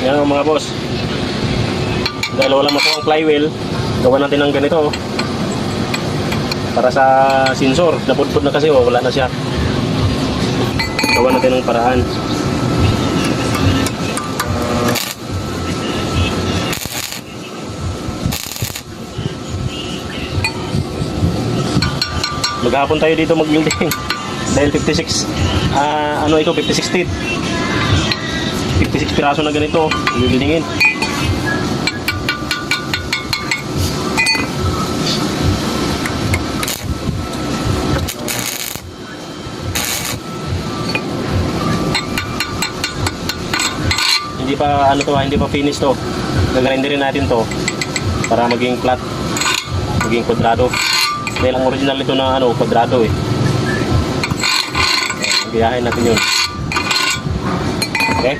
Yan o mga boss. Dahil wala mo ang flywheel, gawa natin ng ganito. Para sa sensor, napudpud na kasi wala na siya. Gawa natin ng paraan. Maghapon tayo dito mag-welding. Dahil 56 ano ito, 56 teeth, 56 piraso na ganito weldingin. Hindi pa ano to, hindi pa finish to. Gagrinderin natin to para maging flat, maging kwadrado. Dahil ang original nito na ano, kwadrado eh. Gayahin natin yun. Okay?